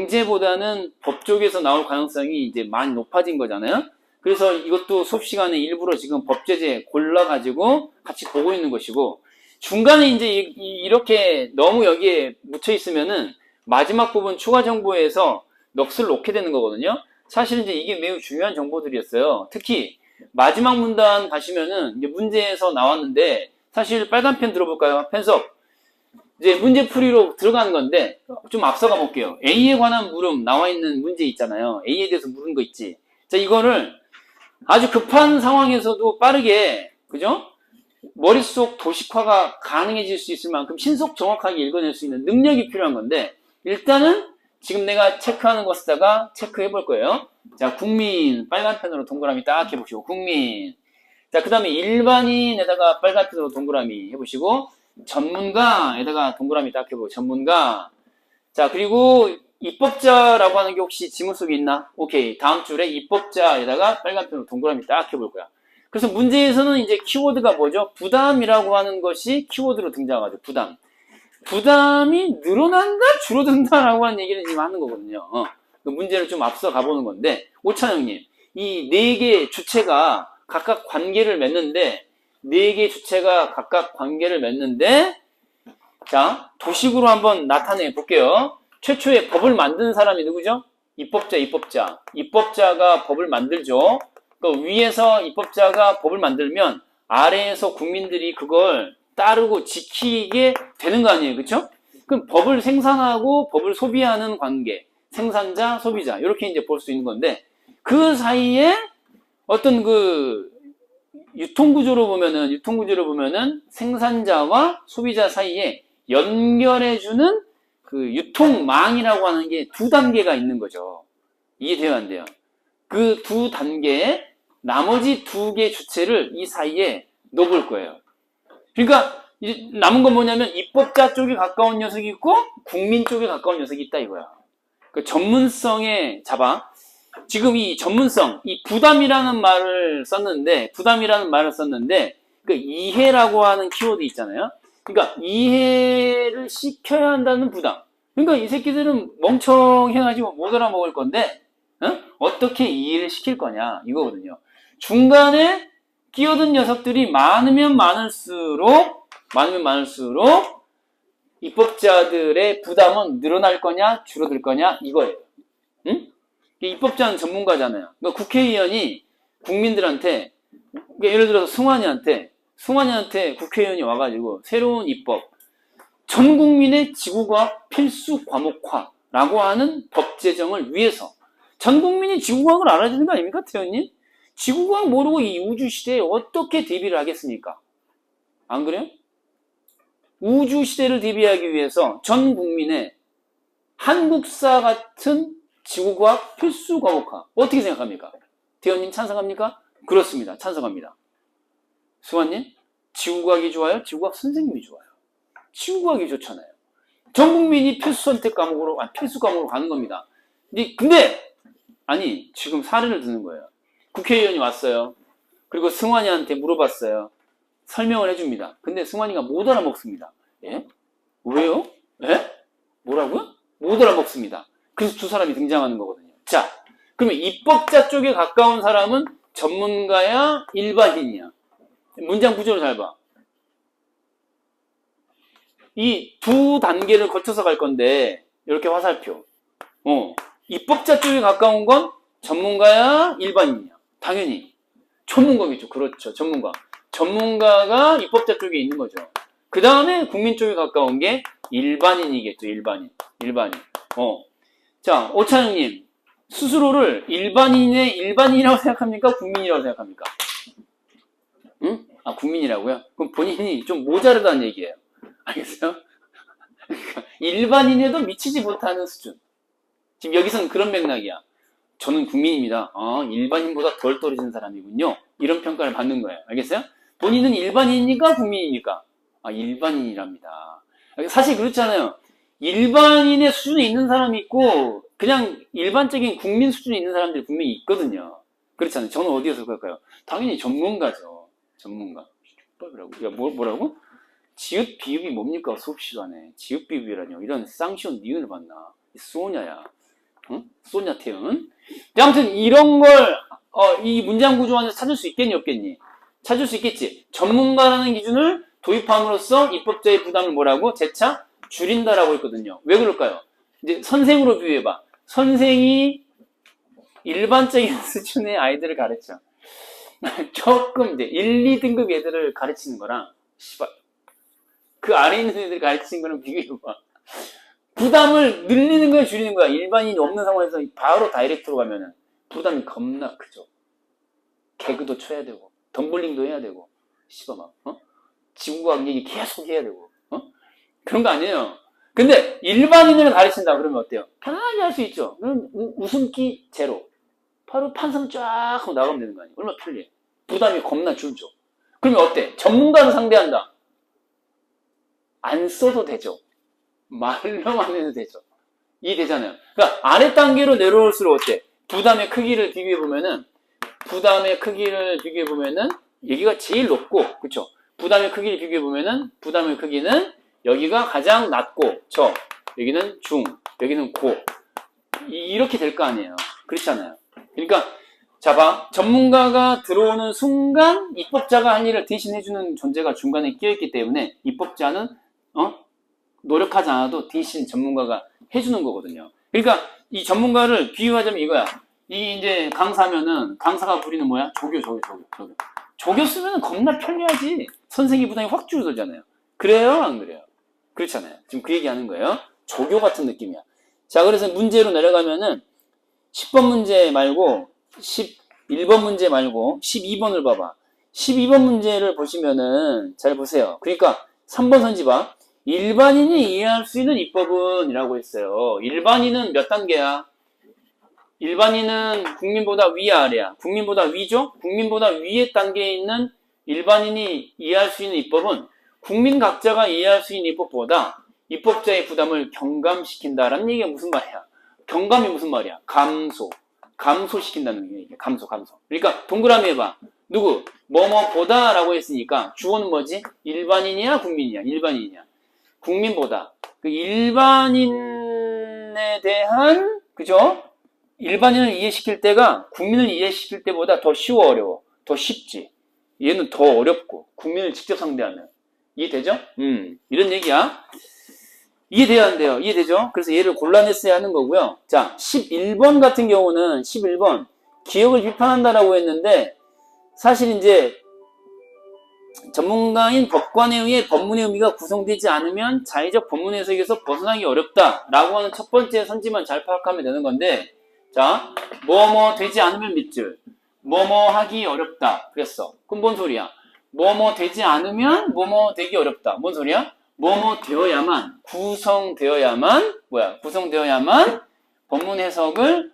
경제보다는 법 쪽에서 나올 가능성이 이제 많이 높아진 거잖아요. 그래서 이것도 수업 시간에 일부러 지금 법제재 골라가지고 같이 보고 있는 것이고, 중간에 이제 이렇게 너무 여기에 묻혀 있으면은 마지막 부분 추가 정보에서 넋을 놓게 되는 거거든요. 사실 이제 이게 매우 중요한 정보들이었어요. 특히 마지막 문단 가시면은 이제 문제에서 나왔는데, 사실 빨간 펜 들어볼까요? 펜섭. 이제 문제풀이로 들어가는 건데 좀 앞서가 볼게요. A에 관한 물음 나와 있는 문제 있잖아요. A에 대해서 물은 거 있지. 자, 이거를 아주 급한 상황에서도 빠르게, 그죠? 머릿속 도식화가 가능해질 수 있을 만큼 신속 정확하게 읽어낼 수 있는 능력이 필요한 건데, 일단은 지금 내가 체크하는 것에다가 체크해 볼 거예요. 자, 국민 빨간 펜으로 동그라미 딱 해보시고, 국민. 자, 그 다음에 일반인에다가 빨간 펜으로 동그라미 해보시고, 전문가에다가 동그라미 딱 해보고, 전문가. 자, 그리고 입법자라고 하는 게 혹시 지문 속에 있나? 오케이. 다음 줄에 입법자에다가 빨간 펜으로 동그라미 딱 해볼 거야. 그래서 문제에서는 이제 키워드가 뭐죠? 부담이라고 하는 것이 키워드로 등장하죠. 부담. 부담이 늘어난다, 줄어든다라고 하는 얘기를 지금 하는 거거든요. 그 문제를 좀 앞서 가보는 건데, 오찬영님, 이 네 개의 주체가 각각 관계를 맺는데, 네 개의 주체가 각각 관계를 맺는데, 자, 도식으로 한번 나타내 볼게요. 최초에 법을 만든 사람이 누구죠? 입법자, 입법자. 입법자가 법을 만들죠. 그 위에서 입법자가 법을 만들면 아래에서 국민들이 그걸 따르고 지키게 되는 거 아니에요. 그쵸? 그럼 법을 생산하고 법을 소비하는 관계. 생산자, 소비자. 이렇게 이제 볼 수 있는 건데, 그 사이에 어떤 그 유통구조로 보면은 생산자와 소비자 사이에 연결해주는 그 유통망이라고 하는 게 두 단계가 있는 거죠. 이해돼요, 안 돼요? 그 두 단계에 나머지 두 개 주체를 이 사이에 넣어볼 거예요. 그러니까 이제 남은 건 뭐냐면 입법자 쪽에 가까운 녀석이 있고 국민 쪽에 가까운 녀석이 있다 이거야. 그 전문성에 잡아. 지금 이 전문성, 이 부담이라는 말을 썼는데 그 이해라고 하는 키워드 있잖아요. 그러니까 이해를 시켜야 한다는 부담. 그러니까 이 새끼들은 멍청해가지고 못 알아먹을 건데, 어떻게 이해를 시킬 거냐 이거거든요. 중간에 끼어든 녀석들이 많으면 많을수록 입법자들의 부담은 늘어날 거냐 줄어들 거냐 이거예요. 응? 입법자는 전문가잖아요. 그러니까 국회의원이 국민들한테, 그러니까 예를 들어서 승환이한테 국회의원이 와가지고 새로운 입법, 전 국민의 지구과학 필수 과목화라고 하는 법 제정을 위해서, 전 국민이 지구과학을 알아야 되는 거 아닙니까, 태연님? 지구과학 모르고 이 우주시대에 어떻게 대비를 하겠습니까? 안 그래요? 우주시대를 대비하기 위해서 전 국민의 한국사 같은 지구과학 필수 과목화, 어떻게 생각합니까? 태연님 찬성합니까? 그렇습니다. 찬성합니다. 수환님, 지구과학이 좋아요? 지구과학 선생님이 좋아요. 지구과학이 좋잖아요. 전 국민이 필수 선택 과목으로, 필수 과목으로 가는 겁니다. 근데 아니, 지금 사례를 드는 거예요. 국회의원이 왔어요. 그리고 승환이한테 물어봤어요. 설명을 해줍니다. 근데 승환이가 못 알아먹습니다. 예? 왜요? 예? 뭐라고요? 못 알아먹습니다. 그래서 두 사람이 등장하는 거거든요. 자, 그러면 입법자 쪽에 가까운 사람은 전문가야, 일반인이야? 문장 구조를 잘 봐. 이 두 단계를 거쳐서 갈 건데, 이렇게 화살표. 입법자 쪽에 가까운 건 전문가야, 일반인이야? 당연히 전문가겠죠. 그렇죠. 전문가. 전문가가 입법자 쪽에 있는 거죠. 그 다음에 국민 쪽에 가까운 게 일반인이겠죠. 일반인. 자, 오찬영님, 스스로를 일반인이라고 생각합니까? 국민이라고 생각합니까? 응? 아, 국민이라고요? 그럼 본인이 좀 모자르다는 얘기예요. 알겠어요? 그러니까 일반인에도 미치지 못하는 수준. 지금 여기서는 그런 맥락이야. 저는 국민입니다. 일반인보다 덜 떨어진 사람이군요. 이런 평가를 받는 거예요. 알겠어요? 본인은 일반인입니까? 국민입니까? 일반인이랍니다. 사실 그렇잖아요. 일반인의 수준에 있는 사람이 있고 그냥 일반적인 국민 수준에 있는 사람들이 분명히 있거든요. 그렇잖아요. 저는 어디에서 그럴까요? 당연히 전문가죠. 전문가. 야, 뭐라고? 지읒 비읍이 뭡니까? 수업 시간에. 지읒 비읍이라뇨. 이런 쌍시온 니은을 봤나? 수호냐야. 응? 쏘냐, 태은. 아무튼 이런 걸, 이 문장 구조 안에서 찾을 수 있겠니, 없겠니? 찾을 수 있겠지. 전문가라는 기준을 도입함으로써 입법자의 부담을 뭐라고? 재차 줄인다라고 했거든요. 왜 그럴까요? 이제 선생으로 비유해봐. 선생이 일반적인 수준의 아이들을 가르쳐. 조금 이제 1, 2등급 애들을 가르치는 거랑, 그 아래 있는 애들 가르치는 거랑 비교해봐. 부담을 늘리는 거야, 줄이는 거야. 일반인이 없는 상황에서 바로 다이렉트로 가면은 부담이 겁나 크죠. 개그도 쳐야 되고, 덤블링도 해야 되고, 막, 지구과학 얘기 계속 해야 되고, 그런 거 아니에요. 근데 일반인을 가르친다 그러면 어때요? 편하게 할 수 있죠. 웃음기 제로. 바로 판상 쫙 하고 나가면 되는 거 아니에요? 얼마나 편리해. 부담이 겁나 줄죠. 그러면 어때? 전문가를 상대한다. 안 써도 되죠. 말로만 해도 되죠. 이해되잖아요. 그러니까 아래 단계로 내려올수록 어때? 부담의 크기를 비교해보면은 여기가 제일 높고, 그쵸? 부담의 크기를 비교해보면은 부담의 크기는 여기가 가장 낮고, 여기는 중, 여기는 고. 이렇게 될 거 아니에요. 그렇잖아요. 그러니까, 자, 봐. 전문가가 들어오는 순간 입법자가 할 일을 대신해주는 존재가 중간에 끼어있기 때문에 입법자는, 노력하지 않아도 대신 전문가가 해주는 거거든요. 그러니까 이 전문가를 비유하자면 이거야. 이 이제 강사면은 강사가 부리는 뭐야? 조교. 조교 쓰면은 겁나 편리하지. 선생님 부담이 확 줄어들잖아요. 그래요? 안 그래요? 그렇잖아요. 지금 그 얘기하는 거예요. 조교 같은 느낌이야. 자, 그래서 문제로 내려가면은 10번 문제 말고 11번 문제 말고 12번을 봐봐. 12번 문제를 보시면은 잘 보세요. 그러니까 3번 선지 봐. 일반인이 이해할 수 있는 입법은 이라고 했어요. 일반인은 몇 단계야? 일반인은 국민보다 위야, 아래야? 국민보다 위죠? 국민보다 위의 단계에 있는 일반인이 이해할 수 있는 입법은 국민 각자가 이해할 수 있는 입법보다 입법자의 부담을 경감시킨다라는 얘기가 무슨 말이야? 경감이 무슨 말이야? 감소시킨다는 얘기야. 감소. 그러니까 동그라미 해봐. 누구? 뭐뭐보다 라고 했으니까 주어는 뭐지? 일반인이야, 국민이야? 일반인이야. 국민보다. 그 일반인에 대한, 그죠? 일반인을 이해시킬 때가 국민을 이해시킬 때보다 더 쉬워, 어려워? 더 쉽지. 얘는 더 어렵고, 국민을 직접 상대하면. 이해되죠? 이런 얘기야. 이해돼야 안 돼요? 이해되죠? 그래서 얘를 골라냈어야 하는 거고요. 자, 11번 같은 경우는 11번 기억을 비판한다라고 했는데 사실 이제 전문가인 법관에 의해 법문의 의미가 구성되지 않으면 자의적 법문 해석에서 벗어나기 어렵다라고 하는 첫 번째 선지만 잘 파악하면 되는 건데 자, 뭐뭐 되지 않으면 밑줄 뭐뭐 하기 어렵다 그랬어. 그럼 뭔 소리야? 뭐뭐 되지 않으면 뭐뭐 되기 어렵다. 뭔 소리야? 뭐뭐 되어야만 구성되어야만 법문 해석을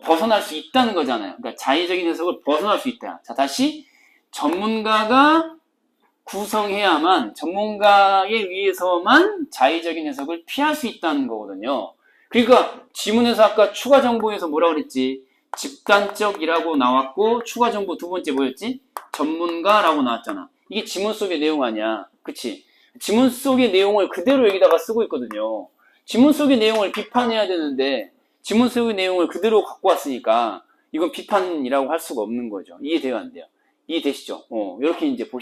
벗어날 수 있다는 거잖아요. 그러니까 자의적인 해석을 벗어날 수 있다. 자, 다시 전문가가 구성해야만 전문가에 의해서만 자의적인 해석을 피할 수 있다는 거거든요. 그러니까 지문에서 아까 추가 정보에서 뭐라고 그랬지? 집단적이라고 나왔고 추가 정보 두 번째 뭐였지? 전문가라고 나왔잖아. 이게 지문 속의 내용 아니야. 그치? 지문 속의 내용을 그대로 여기다가 쓰고 있거든요. 지문 속의 내용을 비판해야 되는데 지문 속의 내용을 그대로 갖고 왔으니까 이건 비판이라고 할 수가 없는 거죠. 이해돼요, 안 돼요? 이해되시죠? 이렇게 이제 보시면